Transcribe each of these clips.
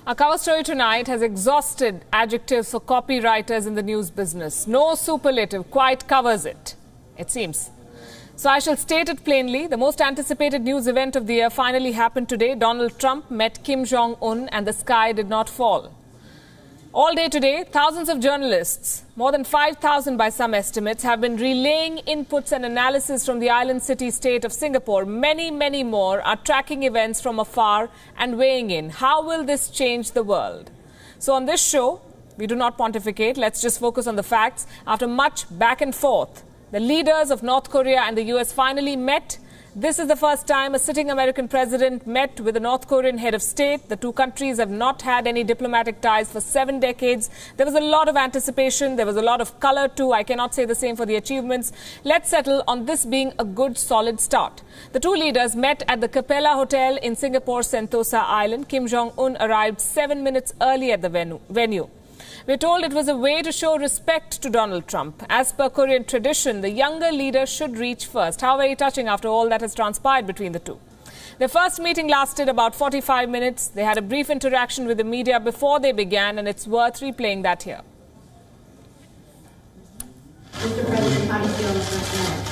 Our cover story tonight has exhausted adjectives for copywriters in the news business. No superlative quite covers it, it seems. So I shall state it plainly. The most anticipated news event of the year finally happened today. Donald Trump met Kim Jong-un and the sky did not fall. All day today, thousands of journalists, more than 5,000 by some estimates, have been relaying inputs and analysis from the island city-state of Singapore. Many, many more are tracking events from afar and weighing in. How will this change the world? So on this show, we do not pontificate. Let's just focus on the facts. After much back and forth, the leaders of North Korea and the US finally met. This is the first time a sitting American president met with a North Korean head of state. The two countries have not had any diplomatic ties for 7 decades. There was a lot of anticipation. There was a lot of color too. I cannot say the same for the achievements. Let's settle on this being a good, solid start. The two leaders met at the Capella Hotel in Singapore's Sentosa Island. Kim Jong-un arrived 7 minutes early at the venue. We're told it was a way to show respect to Donald Trump. As per Korean tradition, the younger leader should reach first. How very touching after all that has transpired between the two. Their first meeting lasted about 45 minutes. They had a brief interaction with the media before they began, and it's worth replaying that here. Mr. President, how do you feel this night?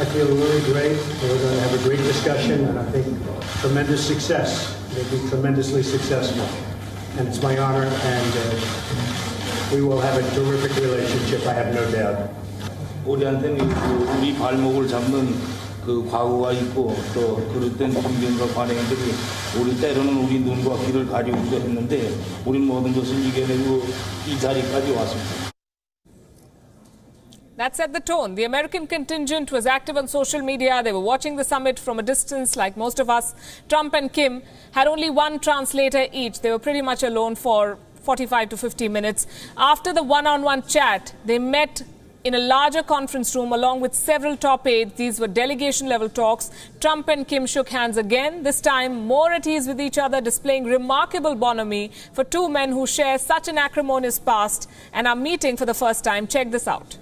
I feel really great. We're going to have a great discussion, and I think tremendous success. They'll be tremendously successful. And it's my honor, and we will have a terrific relationship, I have no doubt. 우리한테는 우리 발목을 잡는 그 과거가 있고 또 그릇된 분명과 관행들이 우리 때로는 우리 눈과 귀를 가리우기도 했는데 우린 모든 것을 이겨내고 이 자리까지 왔습니다. That set the tone. The American contingent was active on social media. They were watching the summit from a distance like most of us. Trump and Kim had only one translator each. They were pretty much alone for 45 to 50 minutes. After the one-on-one chat, they met in a larger conference room along with several top aides. These were delegation-level talks. Trump and Kim shook hands again, this time more at ease with each other, displaying remarkable bonhomie for two men who share such an acrimonious past and are meeting for the first time. Check this out.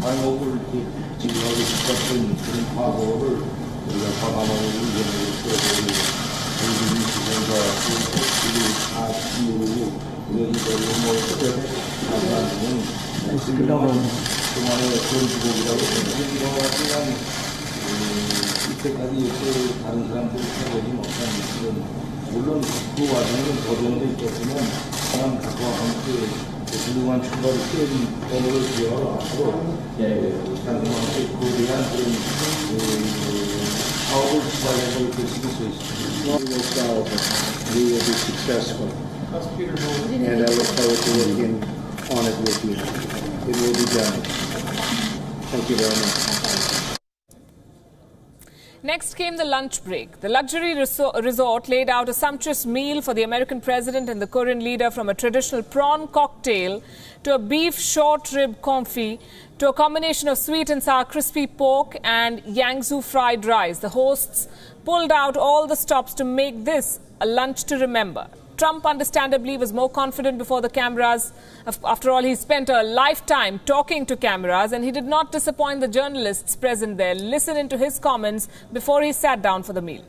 발목을 이렇게 지금하고 싶었던 그런 과거를 우리가 과감하게 이겨내고 우리 지금과 우리 다 지우고 여기저기 뭐 그때는 그만의 전주곡이라고 생각해요. 이런 같은 이때까지 이렇게 다른 사람들이 해보지 못한 그런 물론 그 과정은 도전도 있겠지만 사람 각과 함께 훌륭한 출발을 떼는 오늘을 기억하러 앞으로 당신한테 거대한 그런 사업을 시작해서 이렇게 시킬 수 있습니다. We will be successful, and I look forward to working on it with you. It will be done. Thank you very much. Next came the lunch break. The luxury resort laid out a sumptuous meal for the American president and the Korean leader, from a traditional prawn cocktail to a beef short rib confit to a combination of sweet and sour crispy pork and yangzu fried rice. The hosts pulled out all the stops to make this a lunch to remember. Trump, understandably, was more confident before the cameras. After all, he spent a lifetime talking to cameras, and he did not disappoint the journalists present there. Listen into his comments before he sat down for the meal.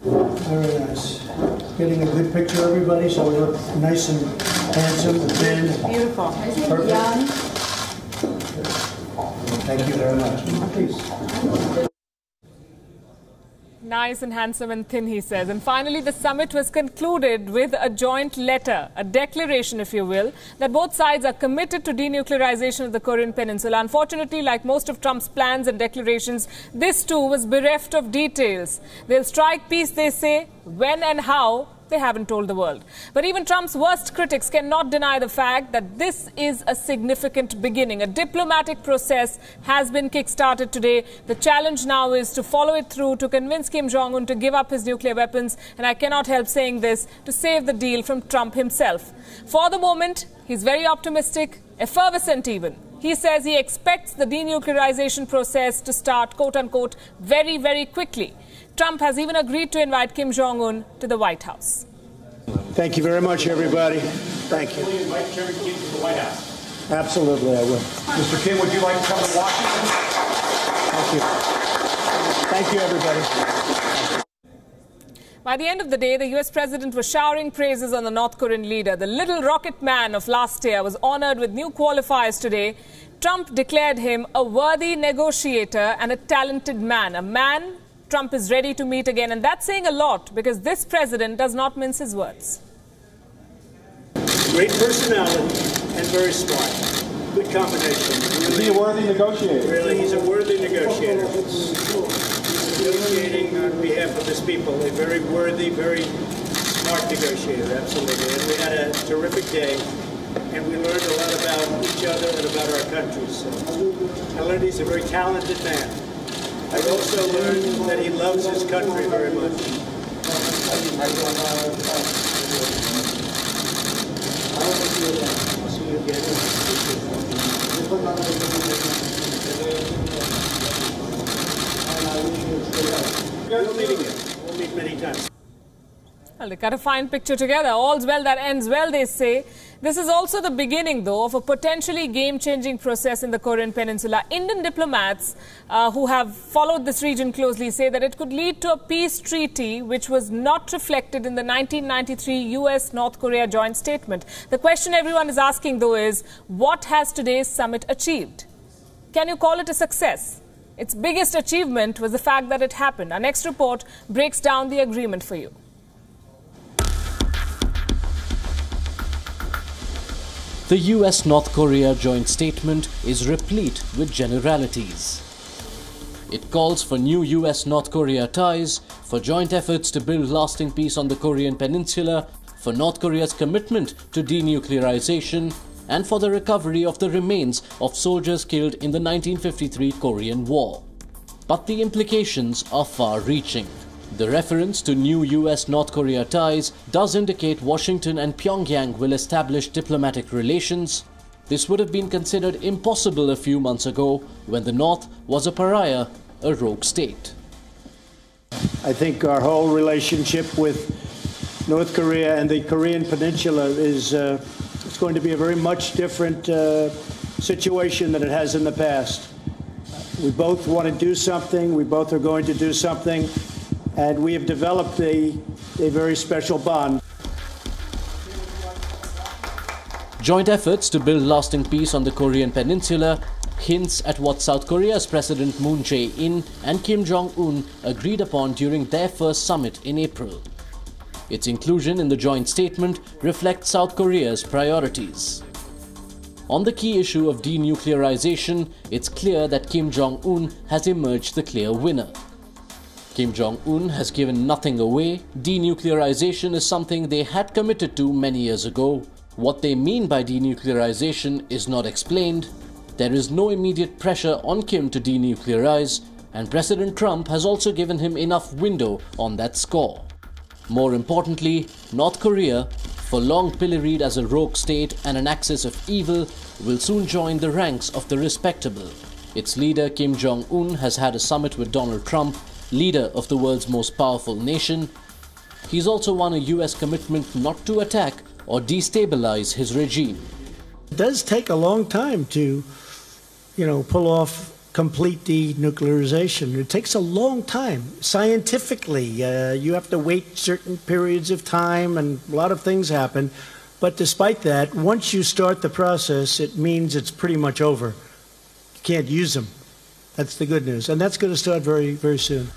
Very nice. Getting a good picture of everybody, so we look nice and handsome and thin. Beautiful. Perfect. Thank you very much. Please. Nice and handsome and thin, he says. And finally, the summit was concluded with a joint letter, a declaration, if you will, that both sides are committed to denuclearization of the Korean Peninsula. Unfortunately, like most of Trump's plans and declarations, this too was bereft of details. They'll strike peace, they say. When and how, they haven't told the world. But even Trump's worst critics cannot deny the fact that this is a significant beginning. A diplomatic process has been kick-started today. The challenge now is to follow it through, to convince Kim Jong-un to give up his nuclear weapons. And I cannot help saying this, to save the deal from Trump himself. For the moment, he's very optimistic, effervescent even. He says he expects the denuclearization process to start, quote-unquote, very, very quickly. Trump has even agreed to invite Kim Jong-un to the White House. Thank you very much, everybody. Thank you. Will you invite Chairman Kim to the White House? Absolutely, I will. Mr. Kim, would you like to come to Washington? Thank you. Thank you, everybody. By the end of the day, the US president was showering praises on the North Korean leader. The little rocket man of last year was honored with new qualifiers today. Trump declared him a worthy negotiator and a talented man. A man Trump is ready to meet again. And that's saying a lot because this president does not mince his words. Great personality and very smart. Good combination. Is he a worthy negotiator? Really, he's a worthy negotiator. Negotiating on behalf of his people, a very worthy, very smart negotiator, absolutely. And we had a terrific day, and we learned a lot about each other and about our country. So I learned he's a very talented man. I also learned that he loves his country very much. I'll see you again. We'll meet again. We'll meet many times. Well, they cut a fine picture together. All's well that ends well, they say. This is also the beginning, though, of a potentially game-changing process in the Korean Peninsula. Indian diplomats who have followed this region closely say that it could lead to a peace treaty which was not reflected in the 1993 US-North Korea joint statement. The question everyone is asking, though, is what has today's summit achieved? Can you call it a success? Its biggest achievement was the fact that it happened. Our next report breaks down the agreement for you. The US-North Korea joint statement is replete with generalities. It calls for new US-North Korea ties, for joint efforts to build lasting peace on the Korean Peninsula, for North Korea's commitment to denuclearization, and for the recovery of the remains of soldiers killed in the 1953 Korean War. But the implications are far-reaching. The reference to new US-North Korea ties does indicate Washington and Pyongyang will establish diplomatic relations. This would have been considered impossible a few months ago when the North was a pariah, a rogue state. I think our whole relationship with North Korea and the Korean Peninsula is it's going to be a very much different situation than it has in the past. We both want to do something. We both are going to do something. And we have developed a very special bond. Joint efforts to build lasting peace on the Korean Peninsula hints at what South Korea's President Moon Jae-in and Kim Jong-un agreed upon during their first summit in April. Its inclusion in the joint statement reflects South Korea's priorities. On the key issue of denuclearization, it's clear that Kim Jong-un has emerged the clear winner. Kim Jong-un has given nothing away. Denuclearization is something they had committed to many years ago. What they mean by denuclearization is not explained. There is no immediate pressure on Kim to denuclearize, and President Trump has also given him enough window on that score. More importantly, North Korea, for long pilloried as a rogue state and an axis of evil, will soon join the ranks of the respectable. Its leader Kim Jong-un has had a summit with Donald Trump, leader of the world's most powerful nation. He's also won a US commitment not to attack or destabilize his regime. It does take a long time to, pull off complete denuclearization. It takes a long time. Scientifically, you have to wait certain periods of time and a lot of things happen. But despite that, once you start the process, it means it's pretty much over. You can't use them. That's the good news. And that's going to start very, very soon.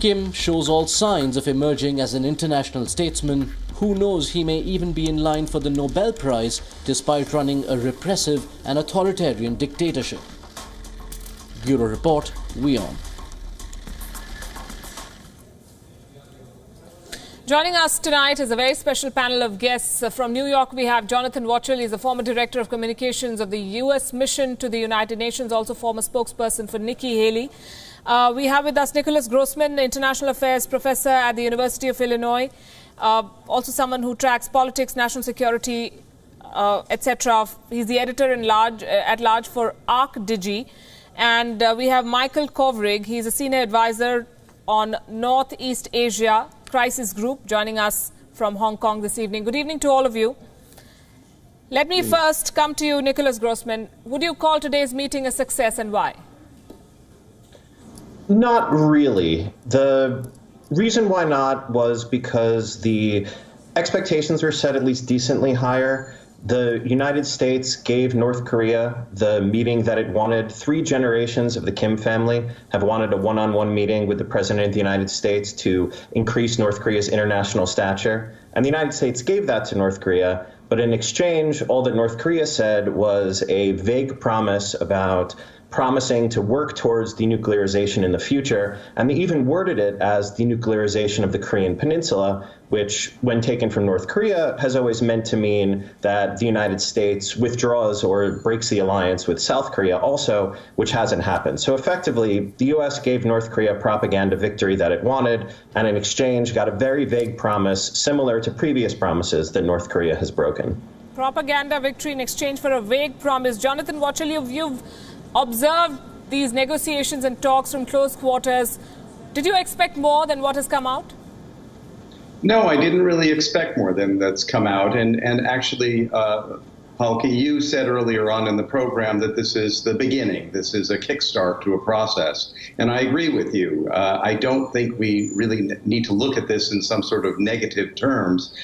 Kim shows all signs of emerging as an international statesman. Who knows, he may even be in line for the Nobel Prize despite running a repressive and authoritarian dictatorship. Bureau Report, WION. Joining us tonight is a very special panel of guests. From New York, we have Jonathan Watchell. He's the former Director of Communications of the U.S. Mission to the United Nations, also former spokesperson for Nikki Haley. We have with us Nicholas Grossman, International Affairs Professor at the University of Illinois, also someone who tracks politics, national security, etc. He's the at large for ArcDigi. And we have Michael Kovrig. He's a senior advisor on Northeast Asia Crisis Group, joining us from Hong Kong this evening. Good evening to all of you. Let me first come to you, Nicholas Grossman. Would you call today's meeting a success, and why? Not really. The reason why not was because the expectations were set at least decently higher. The United States gave North Korea the meeting that it wanted. 3 generations of the Kim family have wanted a one-on-one meeting with the President of the United States to increase North Korea's international stature. And the United States gave that to North Korea. But in exchange, all that North Korea said was a vague promise about promising to work towards denuclearization in the future, and they even worded it as denuclearization of the Korean Peninsula, which, when taken from North Korea, has always meant to mean that the United States withdraws or breaks the alliance with South Korea also, which hasn't happened. So effectively, the U.S. gave North Korea propaganda victory that it wanted, and in exchange got a very vague promise similar to previous promises that North Korea has broken. Propaganda victory in exchange for a vague promise. Jonathan Watchell, you've observed these negotiations and talks from close quarters. Did you expect more than what has come out? No, I didn't really expect more than that's come out. And actually, Palki, you said earlier on in the program that this is the beginning. This is a kickstart to a process. And I agree with you. I don't think we really need to look at this in some sort of negative terms.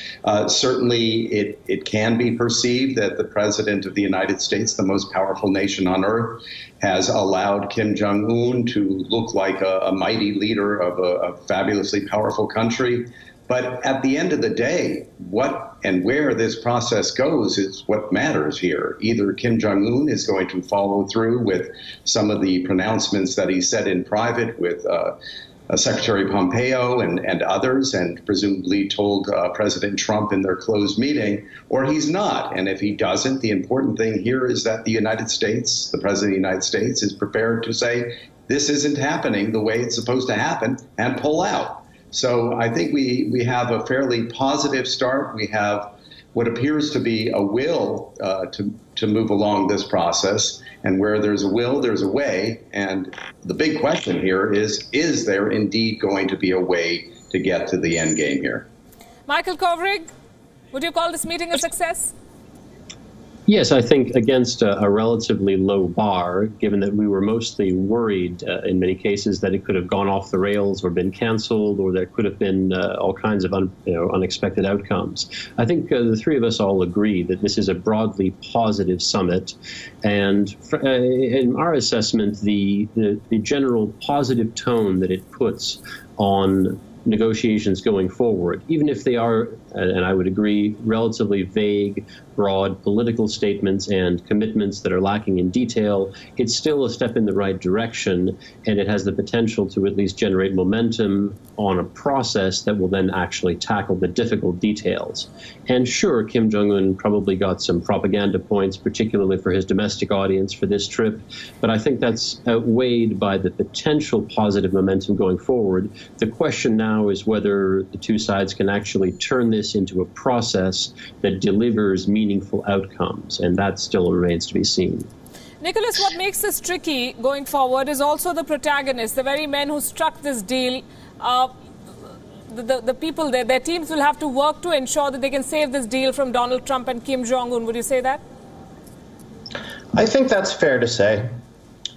Certainly, it can be perceived that the President of the United States, the most powerful nation on earth, has allowed Kim Jong-un to look like a mighty leader of a fabulously powerful country. But at the end of the day, what and where this process goes is what matters here. Either Kim Jong-un is going to follow through with some of the pronouncements that he said in private with Secretary Pompeo and others, and presumably told President Trump in their closed meeting, or he's not. And if he doesn't, the important thing here is that the United States, the President of the United States, is prepared to say, this isn't happening the way it's supposed to happen, and pull out. So I think we have a fairly positive start. We have what appears to be a will to move along this process. And where there's a will, there's a way. And the big question here is there indeed going to be a way to get to the end game here? Michael Kovrig, would you call this meeting a success? Yes, I think against a relatively low bar, given that we were mostly worried in many cases that it could have gone off the rails or been canceled, or there could have been all kinds of unexpected outcomes. I think the three of us all agree that this is a broadly positive summit, and in our assessment, the general positive tone that it puts on negotiations going forward, even if they are, and I would agree, relatively vague, broad political statements and commitments that are lacking in detail, it's still a step in the right direction, and it has the potential to at least generate momentum on a process that will then actually tackle the difficult details. And sure, Kim Jong-un probably got some propaganda points, particularly for his domestic audience for this trip, but I think that's outweighed by the potential positive momentum going forward. The question now is whether the two sides can actually turn this into a process that delivers meaningful outcomes, and that still remains to be seen. Nicholas, what makes this tricky going forward is also the protagonists, the very men who struck this deal. The people, their teams will have to work to ensure that they can save this deal from Donald Trump and Kim Jong-un. Would you say that? I think that's fair to say.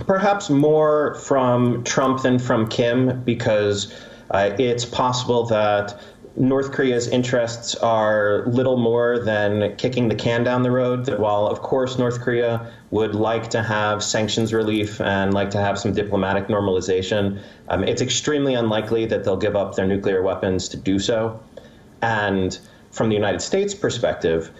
Perhaps more from Trump than from Kim, because it's possible that North Korea's interests are little more than kicking the can down the road, that while, of course, North Korea would like to have sanctions relief and like to have some diplomatic normalization, it's extremely unlikely that they'll give up their nuclear weapons to do so. And from the United States perspective,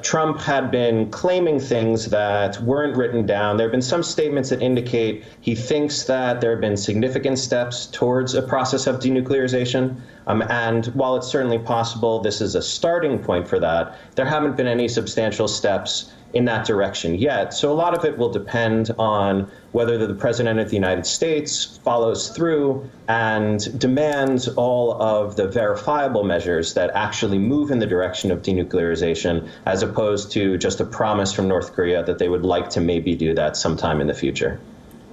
Trump had been claiming things that weren't written down. There have been some statements that indicate he thinks that there have been significant steps towards a process of denuclearization. And while it's certainly possible this is a starting point for that, there haven't been any substantial steps in that direction yet. So a lot of it will depend on whether the President of the United States follows through and demands all of the verifiable measures that actually move in the direction of denuclearization, as opposed to just a promise from North Korea that they would like to maybe do that sometime in the future.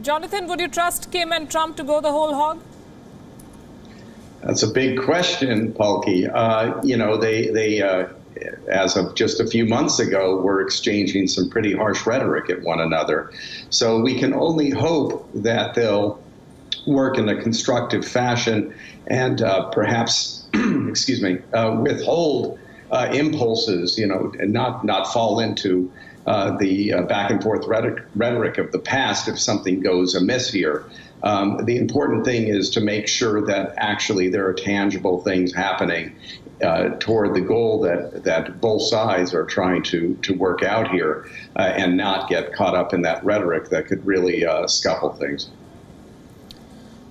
Jonathan, would you trust Kim and Trump to go the whole hog? That's a big question, Palki. They as of just a few months ago, were exchanging some pretty harsh rhetoric at one another. So we can only hope that they'll work in a constructive fashion and perhaps, excuse me, withhold impulses, and not fall into the back and forth rhetoric of the past if something goes amiss here. The important thing is to make sure that actually there are tangible things happening toward the goal that both sides are trying to work out here, and not get caught up in that rhetoric that could really scuffle things.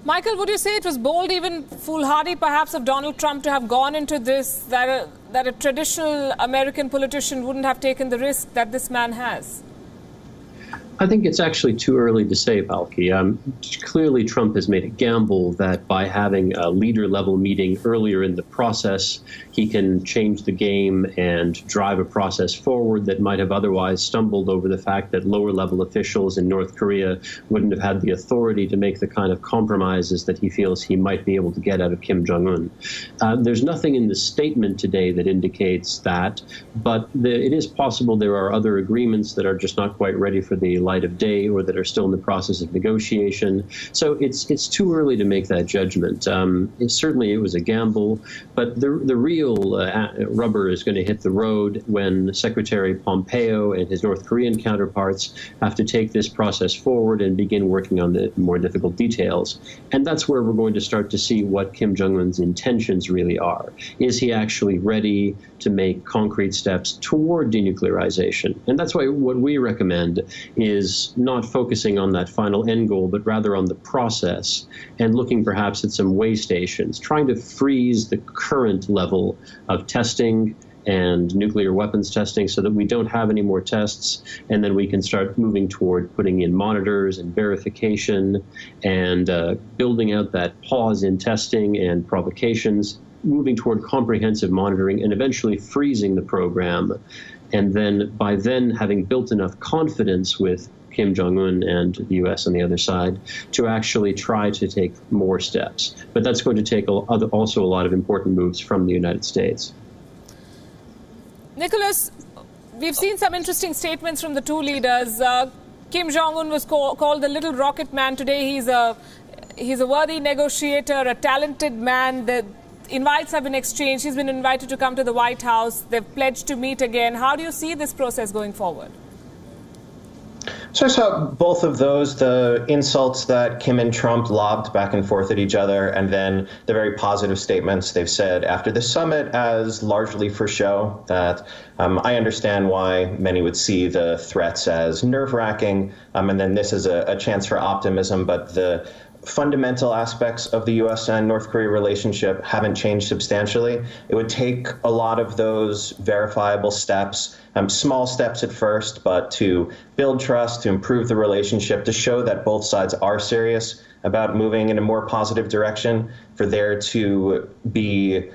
Michael, would you say it was bold, even foolhardy perhaps, of Donald Trump to have gone into this, that a traditional American politician wouldn't have taken the risk that this man has? I think it's actually too early to say, Palki. Clearly, Trump has made a gamble that by having a leader-level meeting earlier in the process, he can change the game and drive a process forward that might have otherwise stumbled over the fact that lower-level officials in North Korea wouldn't have had the authority to make the kind of compromises that he feels he might be able to get out of Kim Jong-un. There's nothing in the statement today that indicates that, but it is possible there are other agreements that are just not quite ready for the light of day or that are still in the process of negotiation. So it's too early to make that judgment. Certainly it was a gamble, but the real rubber is going to hit the road when Secretary Pompeo and his North Korean counterparts have to take this process forward and begin working on the more difficult details. And that's where we're going to start to see what Kim Jong-un's intentions really are. Is he actually ready to make concrete steps toward denuclearization? And that's why what we recommend is not focusing on that final end goal, but rather on the process and looking perhaps at some way stations, trying to freeze the current level of testing and nuclear weapons testing so that we don't have any more tests, and then we can start moving toward putting in monitors and verification and building out that pause in testing and provocations, moving toward comprehensive monitoring and eventually freezing the program. And then by then having built enough confidence with Kim Jong-un and the U.S. on the other side to actually try to take more steps. But that's going to take also a lot of important moves from the United States. Nicholas, we've seen some interesting statements from the two leaders. Kim Jong-un was called the little rocket man today. He's a worthy negotiator, a talented man. The invites have been exchanged. He's been invited to come to the White House. They've pledged to meet again. How do you see this process going forward? So I saw both of those, the insults that Kim and Trump lobbed back and forth at each other, and then the very positive statements they've said after the summit as largely for show. That I understand why many would see the threats as nerve-wracking, and then this is a chance for optimism, but the fundamental aspects of the U.S. and North Korea relationship haven't changed substantially. It would take a lot of those verifiable steps, small steps at first, but to build trust, to improve the relationship, to show that both sides are serious about moving in a more positive direction, for there to be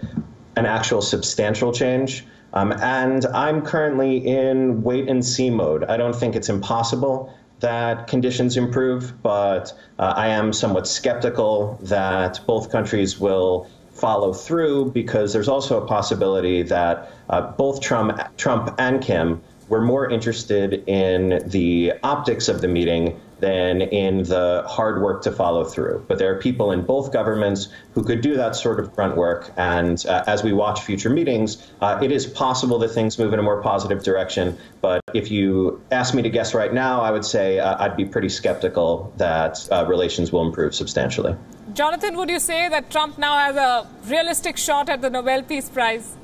an actual substantial change. And I'm currently in wait-and-see mode. I don't think it's impossible that conditions improve, but I am somewhat skeptical that both countries will follow through, because there's also a possibility that both Trump and Kim were more interested in the optics of the meeting than in the hard work to follow through. But there are people in both governments who could do that sort of grunt work. And as we watch future meetings, it is possible that things move in a more positive direction. But if you ask me to guess right now, I would say I'd be pretty skeptical that relations will improve substantially. Jonathan, would you say that Trump now has a realistic shot at the Nobel Peace Prize?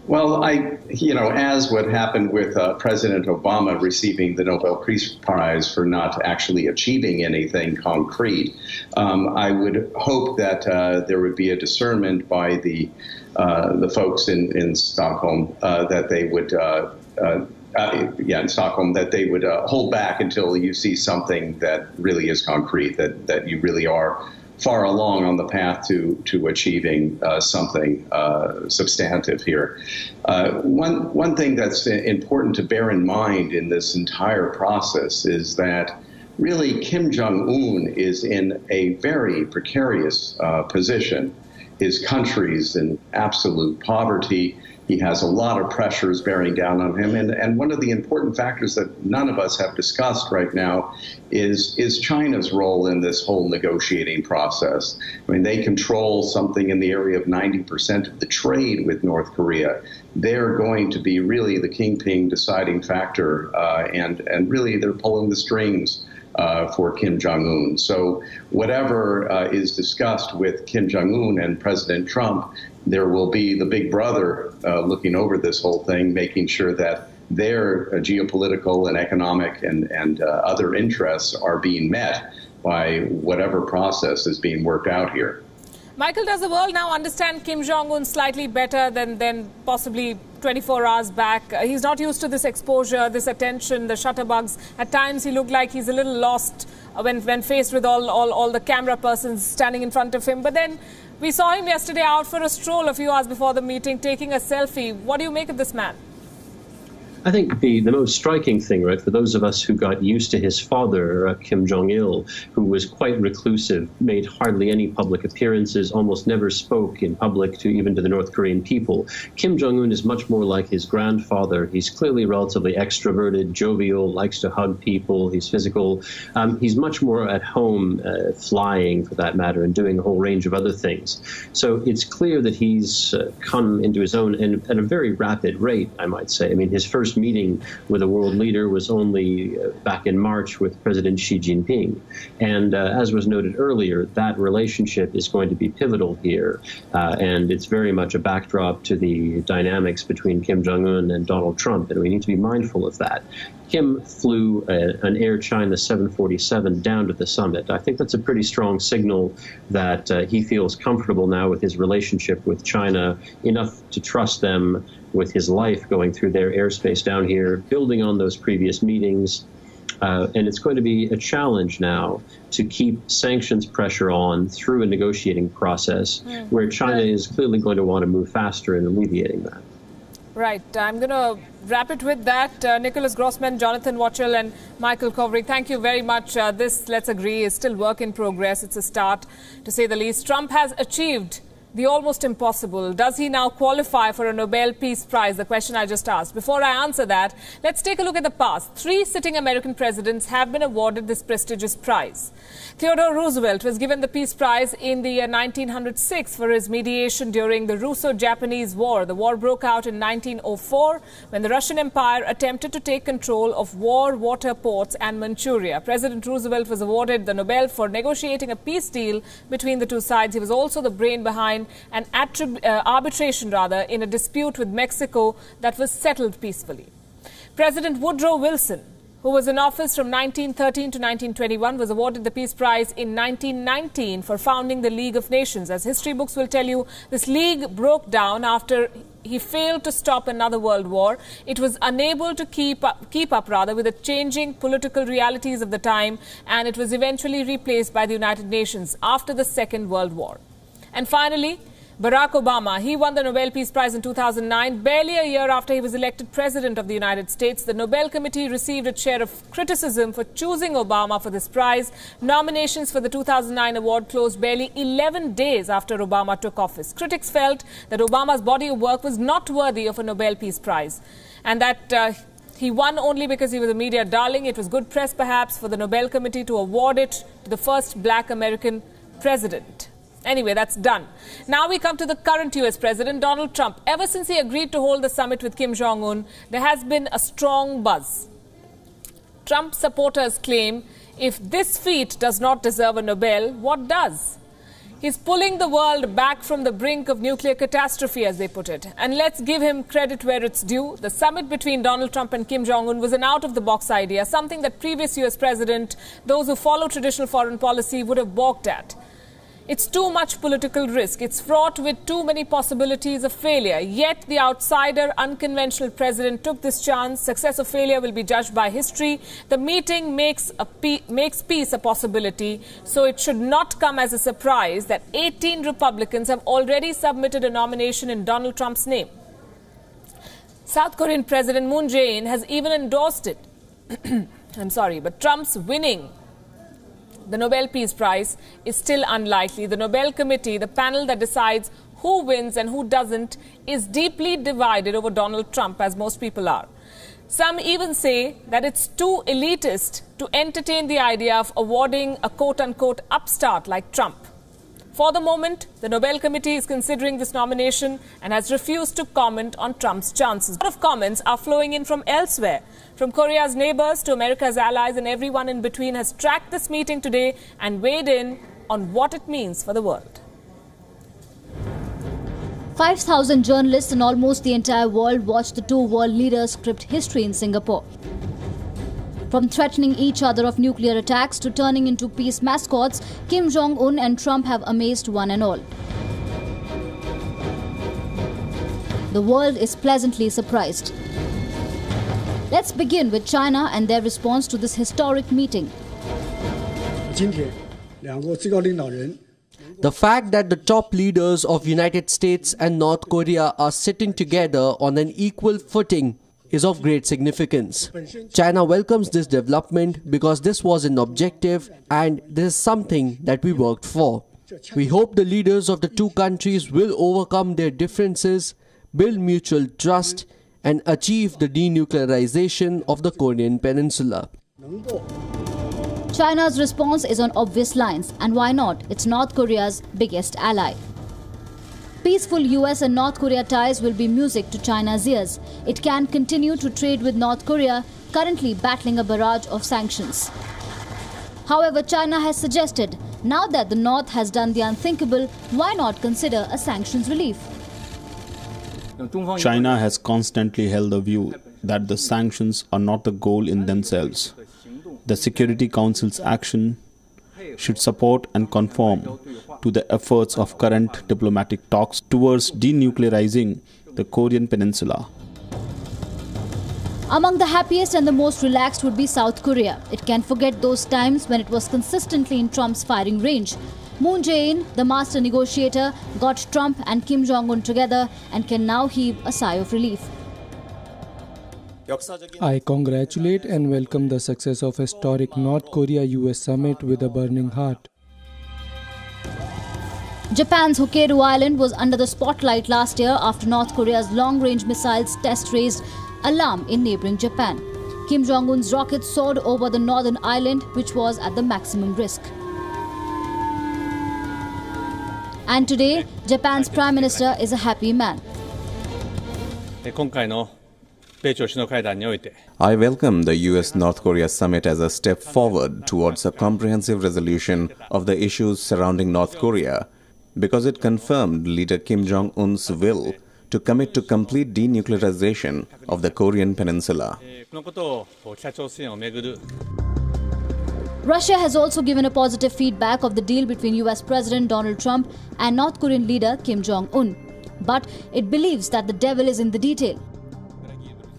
Well, as what happened with President Obama receiving the Nobel Peace Prize for not actually achieving anything concrete, I would hope that there would be a discernment by the folks in Stockholm that they would, that they would hold back until you see something that really is concrete, that you really are far along on the path to achieving something substantive here. One thing that's important to bear in mind in this entire process is that really Kim Jong-un is in a very precarious position. His country's in absolute poverty. He has a lot of pressures bearing down on him. And one of the important factors that none of us have discussed right now is China's role in this whole negotiating process. I mean, they control something in the area of 90% of the trade with North Korea. They're going to be really the kingpin deciding factor, and really they're pulling the strings for Kim Jong-un. So whatever is discussed with Kim Jong-un and President Trump, there will be the big brother looking over this whole thing, making sure that their geopolitical and economic and other interests are being met by whatever process is being worked out here. Michael, does the world now understand Kim Jong-un slightly better than possibly 24 hours back? He's not used to this exposure, this attention, the shutterbugs. At times he looked like he's a little lost when faced with all the camera persons standing in front of him. But then we saw him yesterday out for a stroll a few hours before the meeting, taking a selfie. What do you make of this man? I think the most striking thing, right, for those of us who got used to his father, Kim Jong-il, who was quite reclusive, made hardly any public appearances, almost never spoke in public even to the North Korean people. Kim Jong-un is much more like his grandfather. He's clearly relatively extroverted, jovial, likes to hug people. He's physical. He's much more at home, flying for that matter, and doing a whole range of other things. So it's clear that he's come into his own, and at a very rapid rate, I might say. I mean, his first meeting with a world leader was only back in March with President Xi Jinping. And as was noted earlier, that relationship is going to be pivotal here. And it's very much a backdrop to the dynamics between Kim Jong-un and Donald Trump. And we need to be mindful of that. Kim flew an Air China 747 down to the summit. I think that's a pretty strong signal that he feels comfortable now with his relationship with China, enough to trust them with his life going through their airspace down here, building on those previous meetings. And it's going to be a challenge now to keep sanctions pressure on through a negotiating process where China is clearly going to want to move faster in alleviating that. Right. I'm going to wrap it with that. Nicholas Grossman, Jonathan Watchell and Michael Kovrig, thank you very much. This, let's agree, is still work in progress. It's a start, to say the least. Trump has achieved the almost impossible. Does he now qualify for a Nobel Peace Prize? The question I just asked. Before I answer that, let's take a look at the past. 3 sitting American presidents have been awarded this prestigious prize. Theodore Roosevelt was given the Peace Prize in the year 1906 for his mediation during the Russo-Japanese War. The war broke out in 1904 when the Russian Empire attempted to take control of water ports and Manchuria. President Roosevelt was awarded the Nobel for negotiating a peace deal between the two sides. He was also the brain behind an arbitration in a dispute with Mexico that was settled peacefully. President Woodrow Wilson, who was in office from 1913 to 1921, was awarded the Peace Prize in 1919 for founding the League of Nations. As history books will tell you, this league broke down after he failed to stop another world war. It was unable to keep up with the changing political realities of the time, and it was eventually replaced by the United Nations after the Second World War. And finally, Barack Obama. He won the Nobel Peace Prize in 2009, barely a year after he was elected President of the United States. The Nobel Committee received its share of criticism for choosing Obama for this prize. Nominations for the 2009 award closed barely 11 days after Obama took office. Critics felt that Obama's body of work was not worthy of a Nobel Peace Prize, and that he won only because he was a media darling. It was good press, perhaps, for the Nobel Committee to award it to the first black American president. Anyway, that's done. Now we come to the current U.S. President, Donald Trump. Ever since he agreed to hold the summit with Kim Jong-un, there has been a strong buzz. Trump supporters claim if this feat does not deserve a Nobel, what does? He's pulling the world back from the brink of nuclear catastrophe, as they put it. And let's give him credit where it's due. The summit between Donald Trump and Kim Jong-un was an out-of-the-box idea, something that previous U.S. president, those who follow traditional foreign policy, would have balked at. It's too much political risk. It's fraught with too many possibilities of failure. Yet the outsider, unconventional president took this chance. Success or failure will be judged by history. The meeting makes peace a possibility. So it should not come as a surprise that 18 Republicans have already submitted a nomination in Donald Trump's name. South Korean President Moon Jae-in has even endorsed it. But Trump's winning the Nobel Peace Prize is still unlikely. The Nobel Committee, the panel that decides who wins and who doesn't is deeply divided over Donald Trump, as most people are. Some even say that it's too elitist to entertain the idea of awarding a quote-unquote upstart like Trump. For the moment, the Nobel Committee is considering this nomination and has refused to comment on Trump's chances. A lot of comments are flowing in from elsewhere. From Korea's neighbors to America's allies, and everyone in between has tracked this meeting today and weighed in on what it means for the world. 5,000 journalists and almost the entire world watched the two world leaders script history in Singapore. From threatening each other of nuclear attacks to turning into peace mascots, Kim Jong-un and Trump have amazed one and all. The world is pleasantly surprised. Let's begin with China and their response to this historic meeting. The fact that the top leaders of United States and North Korea are sitting together on an equal footing is of great significance. China welcomes this development because this was an objective and this is something that we worked for. We hope the leaders of the two countries will overcome their differences, build mutual trust, and achieve the denuclearization of the Korean Peninsula. China's response is on obvious lines, and why not? It's North Korea's biggest ally. Peaceful US and North Korea ties will be music to China's ears. It can continue to trade with North Korea, currently battling a barrage of sanctions. However, China has suggested, now that the North has done the unthinkable, why not consider a sanctions relief? China has constantly held the view that the sanctions are not the goal in themselves. The Security Council's action should support and conform to the efforts of current diplomatic talks towards denuclearizing the Korean Peninsula. Among the happiest and the most relaxed would be South Korea. It can forget those times when it was consistently in Trump's firing range. Moon Jae-in, the master negotiator, got Trump and Kim Jong-un together and can now heave a sigh of relief. I congratulate and welcome the success of historic North Korea-U.S. summit with a burning heart. Japan's Hokkaido Island was under the spotlight last year after North Korea's long-range missiles test raised alarm in neighboring Japan. Kim Jong-un's rockets soared over the northern island, which was at the maximum risk. And today, Japan's Prime Minister is a happy man. I welcome the US-North Korea summit as a step forward towards a comprehensive resolution of the issues surrounding North Korea, because it confirmed leader Kim Jong-un's will to commit to complete denuclearization of the Korean Peninsula. Russia has also given a positive feedback of the deal between US President Donald Trump and North Korean leader Kim Jong-un. But it believes that the devil is in the detail.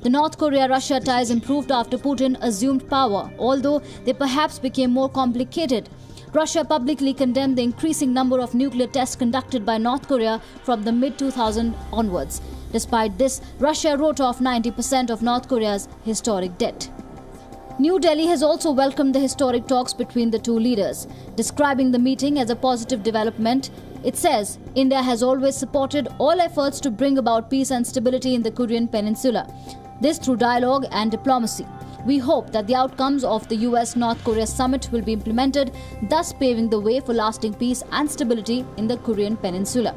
The North Korea-Russia ties improved after Putin assumed power, although they perhaps became more complicated. Russia publicly condemned the increasing number of nuclear tests conducted by North Korea from the mid-2000s onwards. Despite this, Russia wrote off 90% of North Korea's historic debt. New Delhi has also welcomed the historic talks between the two leaders. Describing the meeting as a positive development, it says, India has always supported all efforts to bring about peace and stability in the Korean Peninsula. This through dialogue and diplomacy. We hope that the outcomes of the US-North Korea summit will be implemented, thus paving the way for lasting peace and stability in the Korean Peninsula.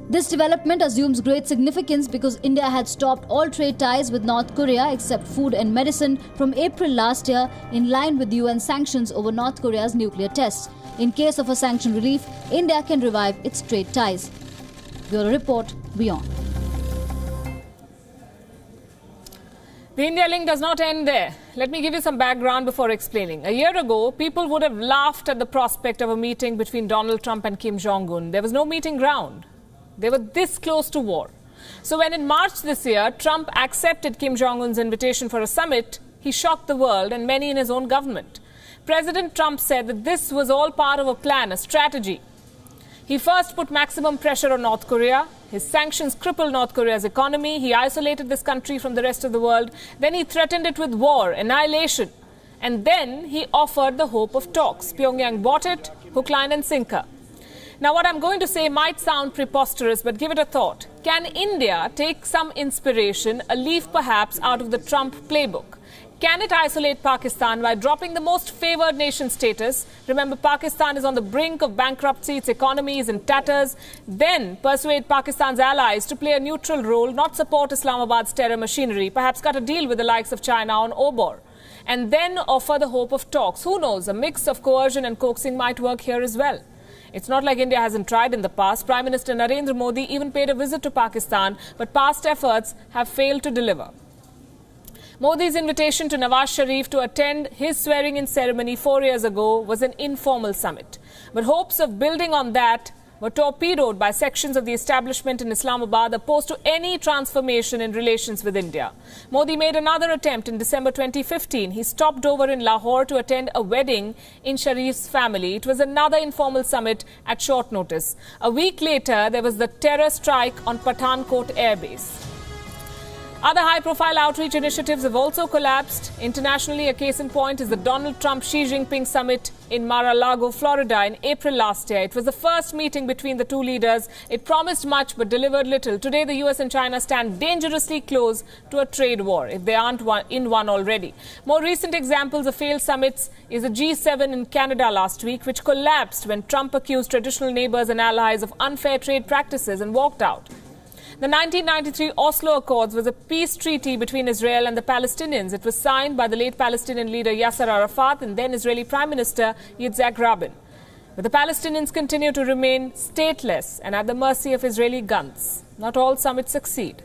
This development assumes great significance because India had stopped all trade ties with North Korea except food and medicine from April last year, in line with UN sanctions over North Korea's nuclear tests. In case of a sanction relief, India can revive its trade ties. Bureau Report, WION. The India link does not end there. Let me give you some background before explaining. A year ago, people would have laughed at the prospect of a meeting between Donald Trump and Kim Jong-un. There was no meeting ground. They were this close to war. So when in March this year, Trump accepted Kim Jong-un's invitation for a summit, he shocked the world and many in his own government. President Trump said that this was all part of a plan, a strategy. He first put maximum pressure on North Korea. His sanctions crippled North Korea's economy. He isolated this country from the rest of the world. Then he threatened it with war, annihilation. And then he offered the hope of talks. Pyongyang bought it, hook, line and sinker. Now, what I'm going to say might sound preposterous, but give it a thought. Can India take some inspiration, a leaf perhaps, out of the Trump playbook? Can it isolate Pakistan by dropping the most favoured nation status? Remember, Pakistan is on the brink of bankruptcy, its economy is in tatters. Then persuade Pakistan's allies to play a neutral role, not support Islamabad's terror machinery, perhaps cut a deal with the likes of China on Obor. And then offer the hope of talks. Who knows, a mix of coercion and coaxing might work here as well. It's not like India hasn't tried in the past. Prime Minister Narendra Modi even paid a visit to Pakistan, but past efforts have failed to deliver. Modi's invitation to Nawaz Sharif to attend his swearing-in ceremony 4 years ago was an informal summit. But hopes of building on that were torpedoed by sections of the establishment in Islamabad opposed to any transformation in relations with India. Modi made another attempt in December 2015. He stopped over in Lahore to attend a wedding in Sharif's family. It was another informal summit at short notice. A week later, there was the terror strike on Pathankot Air Base. Other high-profile outreach initiatives have also collapsed. Internationally, a case in point is the Donald Trump-Xi Jinping summit in Mar-a-Lago, Florida in April last year. It was the first meeting between the two leaders. It promised much but delivered little. Today, the US and China stand dangerously close to a trade war, if they aren't in one already. More recent examples of failed summits is the G7 in Canada last week, which collapsed when Trump accused traditional neighbors and allies of unfair trade practices and walked out. The 1993 Oslo Accords was a peace treaty between Israel and the Palestinians. It was signed by the late Palestinian leader Yasser Arafat and then Israeli Prime Minister Yitzhak Rabin. But the Palestinians continue to remain stateless and at the mercy of Israeli guns. Not all summits succeed.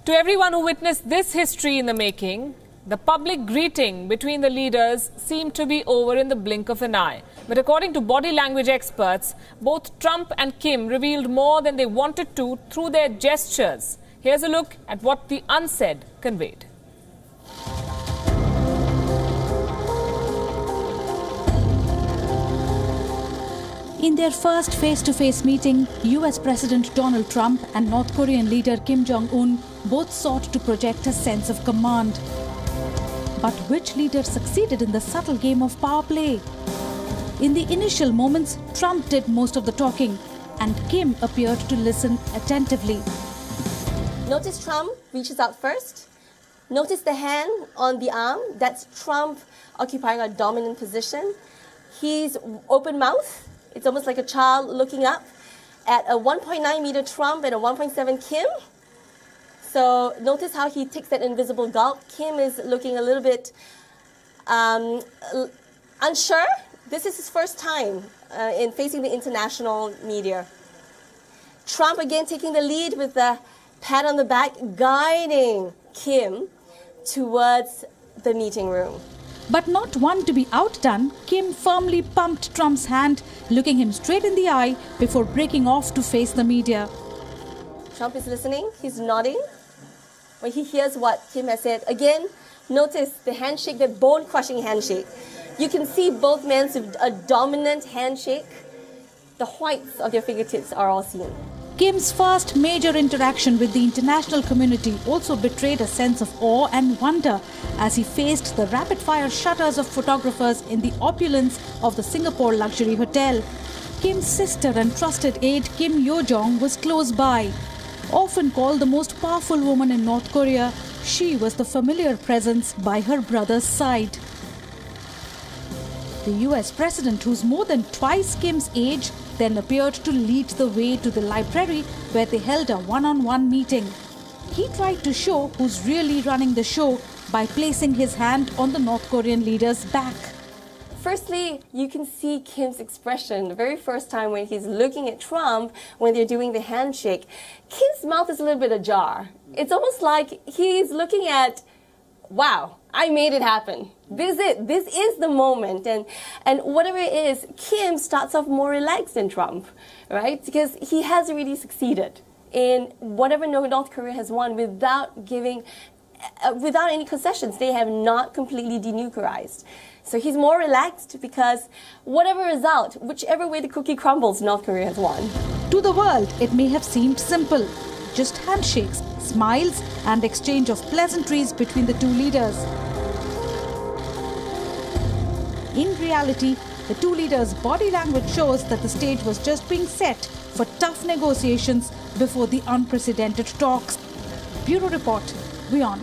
To everyone who witnessed this history in the making, the public greeting between the leaders seemed to be over in the blink of an eye. But according to body language experts, both Trump and Kim revealed more than they wanted to through their gestures. Here's a look at what the unsaid conveyed. In their first face-to-face meeting, US President Donald Trump and North Korean leader Kim Jong-un both sought to project a sense of command. But which leader succeeded in the subtle game of power play? In the initial moments, Trump did most of the talking, and Kim appeared to listen attentively. Notice Trump reaches out first. Notice the hand on the arm. That's Trump occupying a dominant position. He's open mouth. It's almost like a child looking up at a 1.9 meter Trump and a 1.7 Kim. So notice how he takes that invisible gulp. Kim is looking a little bit unsure. This is his first time in facing the international media. Trump again taking the lead with the pat on the back, guiding Kim towards the meeting room. But not one to be outdone, Kim firmly pumped Trump's hand, looking him straight in the eye before breaking off to face the media. Trump is listening. He's nodding when he hears what Kim has said. Again, notice the handshake, that bone-crushing handshake. You can see both men with a dominant handshake. The whites of their fingertips are all seen. Kim's first major interaction with the international community also betrayed a sense of awe and wonder as he faced the rapid-fire shutters of photographers in the opulence of the Singapore luxury hotel. Kim's sister and trusted aide Kim Yo-jong was close by. Often called the most powerful woman in North Korea, she was the familiar presence by her brother's side. The US president, who's more than twice Kim's age, then appeared to lead the way to the library where they held a one-on-one meeting. He tried to show who's really running the show by placing his hand on the North Korean leader's back. Firstly, you can see Kim's expression the very first time when he's looking at Trump when they're doing the handshake. Kim's mouth is a little bit ajar. It's almost like he's looking at, wow, I made it happen. This is it. This is the moment. And whatever it is, Kim starts off more relaxed than Trump, right? Because he has already succeeded in whatever North Korea has won without any concessions. They have not completely denuclearized. So he's more relaxed because whatever result, whichever way the cookie crumbles, North Korea has won. To the world, it may have seemed simple. Just handshakes, smiles, and exchange of pleasantries between the two leaders. In reality, The two leaders' body language shows that the stage was just being set for tough negotiations before the unprecedented talks. Bureau Report, WION.